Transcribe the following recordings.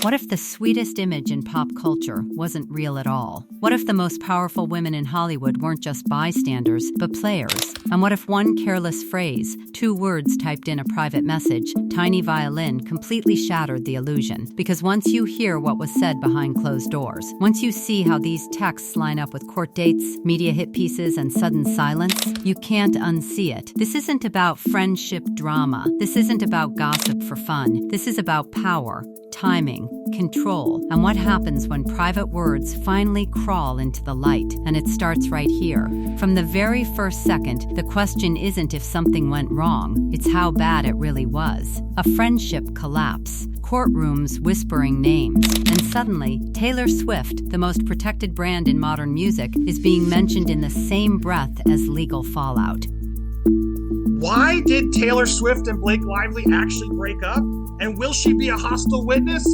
What if the sweetest image in pop culture wasn't real at all? What if the most powerful women in Hollywood weren't just bystanders, but players? And what if one careless phrase, 2 words typed in a private message, tiny violin, completely shattered the illusion? Because once you hear what was said behind closed doors, once you see how these texts line up with court dates, media hit pieces, and sudden silence, you can't unsee it. This isn't about friendship drama. This isn't about gossip for fun. This is about power, timing, control, and what happens when private words finally crawl into the light. And it starts right here. From the very first second, the question isn't if something went wrong, it's how bad it really was. A friendship collapse, courtrooms whispering names, and suddenly, Taylor Swift, the most protected brand in modern music, is being mentioned in the same breath as legal fallout. Why did Taylor Swift and Blake Lively actually break up? And will she be a hostile witness?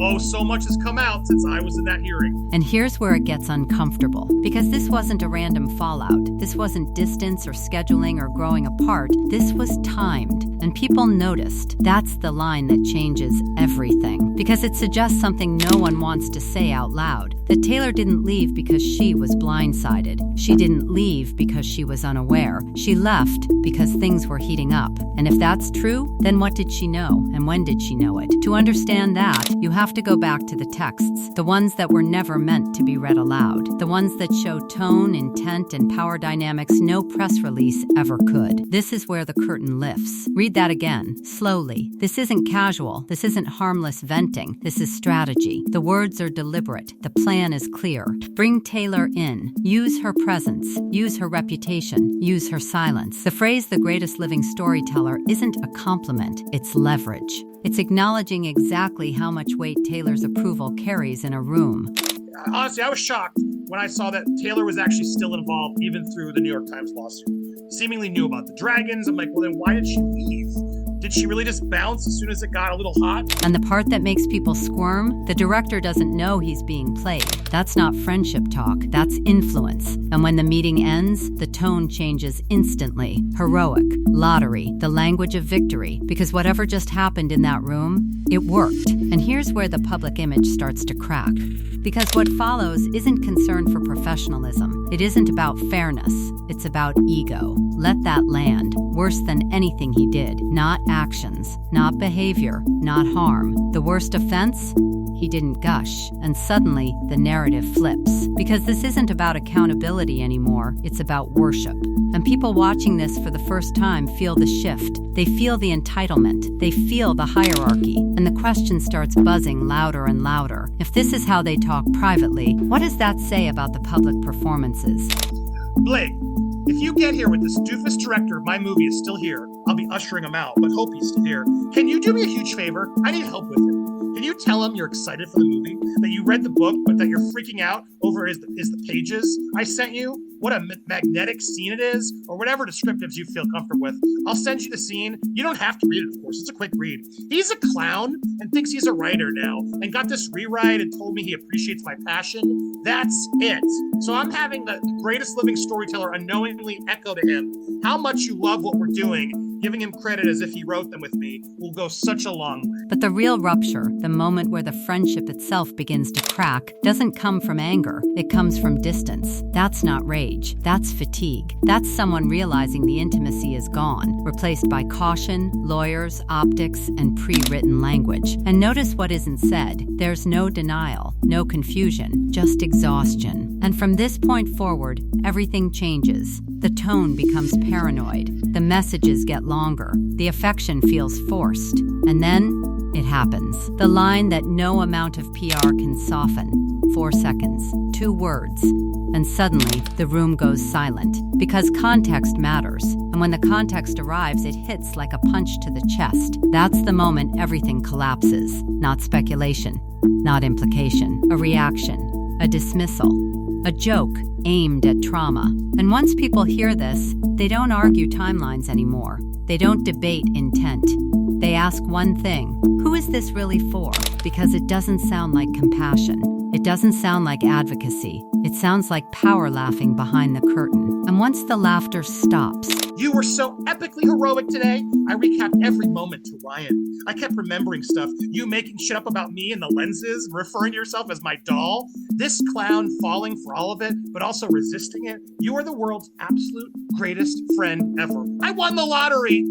Oh, so much has come out since I was in that hearing. And here's where it gets uncomfortable, because this wasn't a random fallout. This wasn't distance or scheduling or growing apart. This was timed, and people noticed. That's the line that changes everything, because it suggests something no one wants to say out loud. That Taylor didn't leave because she was blindsided. She didn't leave because she was unaware. She left because things were heating up. And if that's true, then what did she know? And when did she know it? To understand that, you have to go back to the texts, the ones that were never meant to be read aloud, the ones that show tone, intent, and power dynamics no press release ever could. This is where the curtain lifts. Read that again, slowly. This isn't casual. This isn't harmless venting. This is strategy. The words are deliberate. The plan is clear. Bring Taylor in. Use her presence. Use her reputation. Use her silence. The phrase "the greatest living storyteller" isn't a compliment. It's leverage. It's acknowledging exactly how much weight Taylor's approval carries in a room. Honestly, I was shocked when I saw that Taylor was actually still involved even through the New York Times lawsuit. Seemingly knew about the dragons. I'm like, well, then why did she leave? Did she really just bounce as soon as it got a little hot? And the part that makes people squirm, the director doesn't know he's being played. That's not friendship talk, that's influence. And when the meeting ends, the tone changes instantly. Heroic, lottery, the language of victory. Because whatever just happened in that room, it worked. And here's where the public image starts to crack. Because what follows isn't concern for professionalism. It isn't about fairness. It's about ego. Let that land. Worse than anything he did. Not actions, not behavior, not harm. The worst offense? He didn't gush. And suddenly, the narrative flips. Because this isn't about accountability anymore. It's about worship. And people watching this for the first time feel the shift. They feel the entitlement. They feel the hierarchy. And the question starts buzzing louder and louder. If this is how they talk privately, what does that say about the public performances? Blake, if you get here with this doofus director, my movie is still here. I'll be ushering him out, but hope he's still here. Can you do me a huge favor? I need help with it. Can you tell him you're excited for the movie, that you read the book, but that you're freaking out over is the pages I sent you? What a magnetic scene it is, or whatever descriptives you feel comfortable with. I'll send you the scene. You don't have to read it, of course. It's a quick read. He's a clown and thinks he's a writer now and got this rewrite and told me he appreciates my passion. That's it. So I'm having the greatest living storyteller unknowingly echo to him how much you love what we're doing. Giving him credit as if he wrote them with me will go such a long way. But the real rupture, the moment where the friendship itself begins to crack, doesn't come from anger. It comes from distance. That's not rage. That's fatigue. That's someone realizing the intimacy is gone, replaced by caution, lawyers, optics, and pre-written language. And notice what isn't said. There's no denial, no confusion, just exhaustion. And from this point forward, everything changes. The tone becomes paranoid. The messages get longer. The affection feels forced. And then it happens. The line that no amount of PR can soften. 4 seconds, 2 words. And suddenly, the room goes silent. Because context matters. And when the context arrives, it hits like a punch to the chest. That's the moment everything collapses. Not speculation, not implication. A reaction, a dismissal. A joke aimed at trauma. And once people hear this, they don't argue timelines anymore. They don't debate intent. They ask one thing: who is this really for? Because it doesn't sound like compassion. It doesn't sound like advocacy. It sounds like power laughing behind the curtain. And once the laughter stops, "You were so epically heroic today." I recapped every moment to Ryan. I kept remembering stuff. You making shit up about me and the lenses, referring to yourself as my doll. This clown falling for all of it, but also resisting it. You are the world's absolute greatest friend ever. I won the lottery.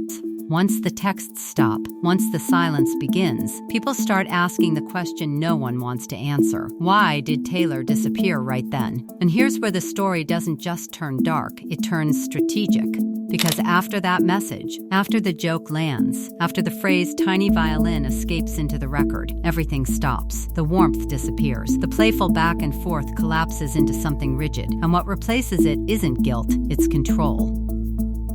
once the texts stop, once the silence begins, people start asking the question no one wants to answer. Why did Taylor disappear right then? And here's where the story doesn't just turn dark, it turns strategic. Because after that message, after the joke lands, after the phrase tiny violin escapes into the record, everything stops. The warmth disappears. The playful back and forth collapses into something rigid. And what replaces it isn't guilt, it's control.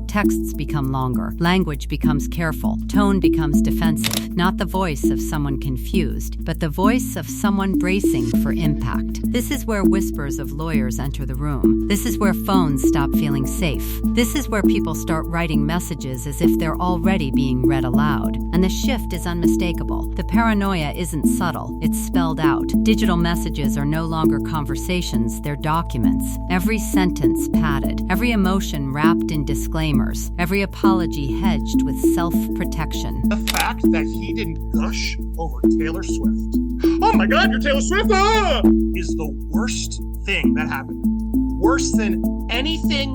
Texts become longer, language becomes careful, tone becomes defensive, not the voice of someone confused, but the voice of someone bracing for impact. This is where whispers of lawyers enter the room. This is where phones stop feeling safe. This is where people start writing messages as if they're already being read aloud. And the shift is unmistakable. The paranoia isn't subtle, it's spelled out. Digital messages are no longer conversations, they're documents. Every sentence padded, every emotion wrapped in disclaimers. Every apology hedged with self-protection. The fact that he didn't gush over Taylor Swift. "Oh my God, you're Taylor Swift!" Is the worst thing that happened. Worse than anything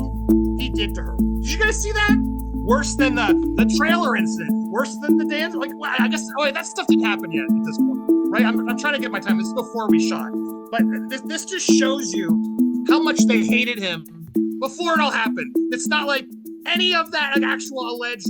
he did to her. Did you guys see that? Worse than the trailer incident. Worse than the dance. I guess that stuff didn't happen yet at this point, right? I'm trying to get my time. This is before we shot, but this just shows you how much they hated him before it all happened. It's not like any of that actual alleged,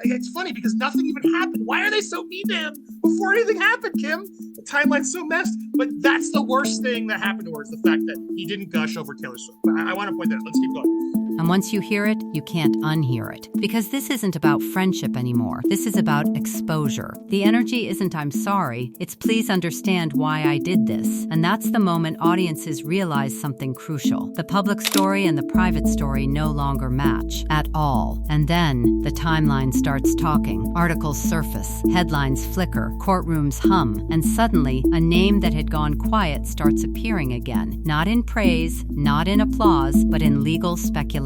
it's funny because nothing even happened. Why are they so mean to him before anything happened, Kim? The timeline's so messed, but that's the worst thing that happened to her is the fact that he didn't gush over Taylor Swift. I want to point that out. Let's keep going. And once you hear it, you can't unhear it. Because this isn't about friendship anymore. This is about exposure. The energy isn't "I'm sorry," it's "please understand why I did this." And that's the moment audiences realize something crucial. The public story and the private story no longer match at all. And then the timeline starts talking. Articles surface, headlines flicker, courtrooms hum, and suddenly a name that had gone quiet starts appearing again. Not in praise, not in applause, but in legal speculation.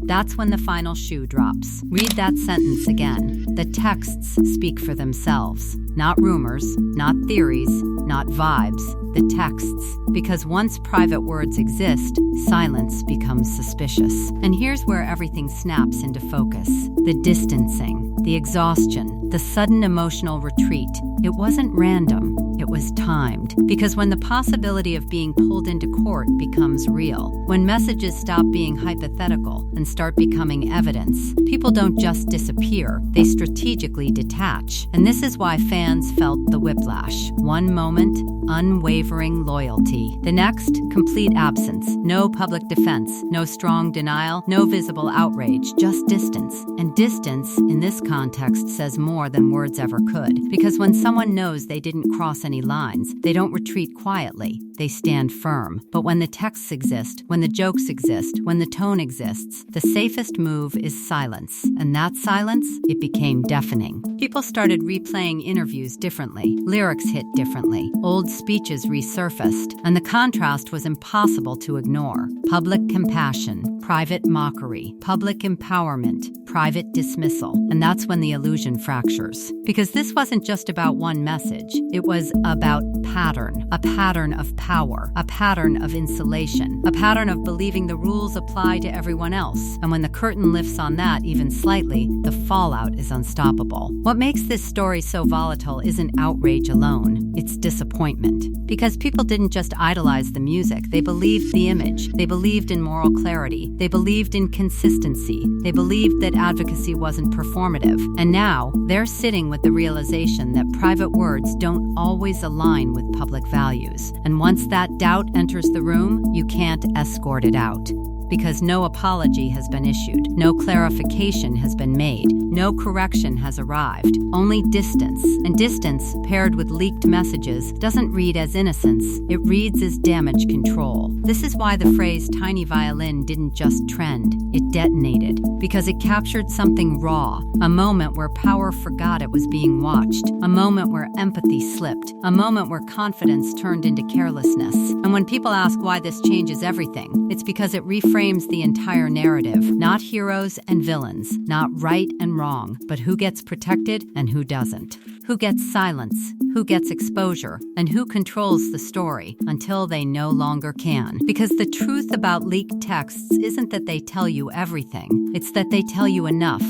That's when the final shoe drops. Read that sentence again. The texts speak for themselves. Not rumors, not theories, not vibes. The texts. Because once private words exist, silence becomes suspicious. And here's where everything snaps into focus. The distancing, the exhaustion, the sudden emotional retreat. It wasn't random. It was timed. Because when the possibility of being pulled into court becomes real, when messages stop being hypothetical and start becoming evidence, people don't just disappear, they strategically detach. And this is why fans felt the whiplash. One moment, unwavering loyalty. The next, complete absence. No public defense, no strong denial, no visible outrage, just distance. And distance, in this context, says more than words ever could. Because when someone knows they didn't cross any lines, they don't retreat quietly, they stand firm. But when the texts exist, when the jokes exist, when the tone exists, the safest move is silence. And that silence, it became deafening. People started replaying interviews differently, lyrics hit differently, old speeches resurfaced, and the contrast was impossible to ignore. Public compassion, private mockery, public empowerment, private dismissal. And that's when the illusion fractures. Because this wasn't just about one message, it was about pattern, a pattern of power, a pattern of insulation, a pattern of believing the rules apply to everyone else. And when the curtain lifts on that even slightly, the fallout is unstoppable. What makes this story so volatile isn't outrage alone, it's disappointment. Because people didn't just idolize the music, they believed the image, they believed in moral clarity, they believed in consistency, they believed that advocacy wasn't performative. And now, they're sitting with the realization that private words don't always align with public values. And once that doubt enters the room, you can't escort it out. because no apology has been issued, no clarification has been made, no correction has arrived, only distance. And distance, paired with leaked messages, doesn't read as innocence, it reads as damage control. This is why the phrase tiny violin didn't just trend, it detonated, because it captured something raw, a moment where power forgot it was being watched, a moment where empathy slipped, a moment where confidence turned into carelessness. And when people ask why this changes everything, it's because it reframes the entire narrative. Not heroes and villains, not right and wrong, but who gets protected and who doesn't. Who gets silence, who gets exposure, and who controls the story until they no longer can. Because the truth about leaked texts isn't that they tell you everything, it's that they tell you enough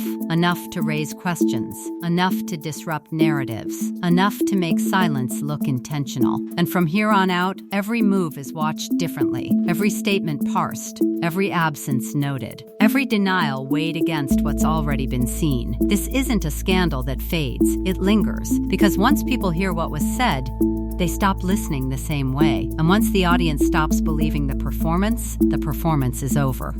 to raise questions, enough to disrupt narratives, enough to make silence look intentional. And from here on out, every move is watched differently, every statement parsed, every absence noted, every denial weighed against what's already been seen. This isn't a scandal that fades, it lingers, because once people hear what was said, they stop listening the same way. And once the audience stops believing the performance is over.